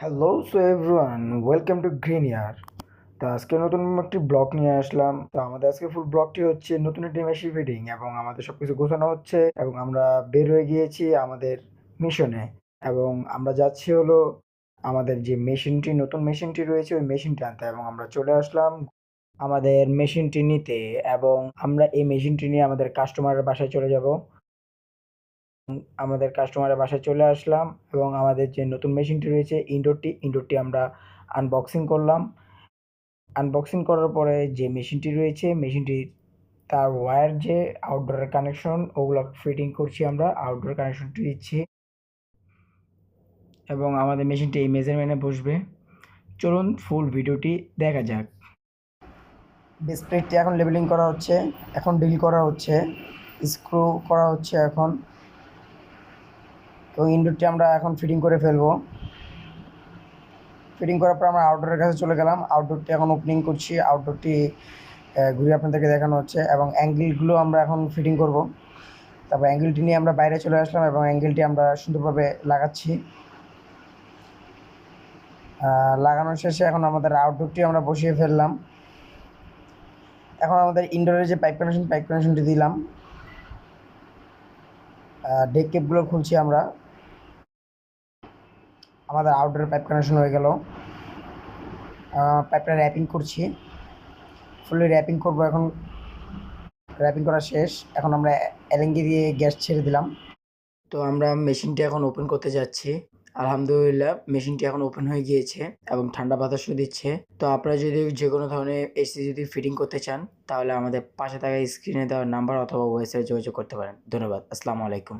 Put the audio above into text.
Hello so everyone, welcome to Green Year. তো আজকে নতুন একটি ব্লগ নিয়ে আসলাম। তো আমাদের আজকে ফুল ব্লগটি হচ্ছে নতুন একটি মেশিন ফিটিং এবং আমাদের সবকিছু গোছানো হচ্ছে এবং আমরা বের হয়ে গিয়েছি আমাদের মিশনে এবং আমরা যাচ্ছি হলো আমাদের যে মেশিনটি নতুন মেশিনটি রয়েছে ওই মেশিনটি আনতে এবং আমরা চলে আসলাম আমাদের মেশিনটি নিতে এবং আমরা এই মেশিনটি নিয়ে আমাদের কাস্টমারের বাসায় চলে যাব। আমাদের কাস্টমারের বাসায় চলে আসলাম এবং আমাদের যে নতুন মেশিনটি রয়েছে ইনডোরটি আমরা আনবক্সিং করলাম। আনবক্সিং করার পরে যে মেশিনটি রয়েছে মেশিনটি তার ওয়্যার যে আউটডোরের কানেকশন ওগুলো ফিটিং করছি, আমরা আউটডোর কানেকশনটি দিচ্ছি এবং আমাদের মেশিনটি এই মেজারমেন্টে বসবে। চলুন ফুল ভিডিওটি দেখা যাক। ডিসপ্লেটি এখন লেবেলিং করা হচ্ছে, এখন ডিল করা হচ্ছে, স্ক্রু করা হচ্ছে এখন এবং ইনডোরটি আমরা এখন ফিটিং করে ফেলবো। ফিটিং করার পর আমরা আউটডোরের কাছে চলে গেলাম। আউটডোরটি এখন ওপেনিং করছি, আউটডোরটি ঘুরে আপনাদেরকে দেখানো হচ্ছে এবং অ্যাঙ্গেলগুলো আমরা এখন ফিটিং করব। তারপর অ্যাঙ্গেলটি নিয়ে আমরা বাইরে চলে আসলাম এবং অ্যাঙ্গেলটি আমরা সুন্দরভাবে লাগাচ্ছি। লাগানোর শেষে এখন আমাদের আউটডোরটি আমরা বসিয়ে ফেললাম। এখন আমাদের ইনডোরের যে পাইপ কানেকশনটি দিলাম, ডেক কেপগুলো খুলছি আমরা। আমাদের আউটডোরের পাইপ কানেকশন হয়ে গেল। পাইপটা র্যাপিং করছি, ফুলি র্যাপিং করব এখন। র্যাপিং করা শেষ, এখন আমরা এলএনজি দিয়ে গ্যাস ছেড়ে দিলাম। তো আমরা মেশিনটি এখন ওপেন করতে যাচ্ছি। আলহামদুলিল্লাহ মেশিনটি এখন ওপেন হয়ে গিয়েছে এবং ঠান্ডা বাতাসও দিচ্ছে। তো আপনারা যদি যে কোনো ধরনের এসি যদি ফিটিং করতে চান তাহলে আমাদের পাশে থাকা স্ক্রিনে দেওয়া নাম্বার অথবা ওয়েবসাইটে যোগাযোগ করতে পারেন। ধন্যবাদ। আসসালামু আলাইকুম।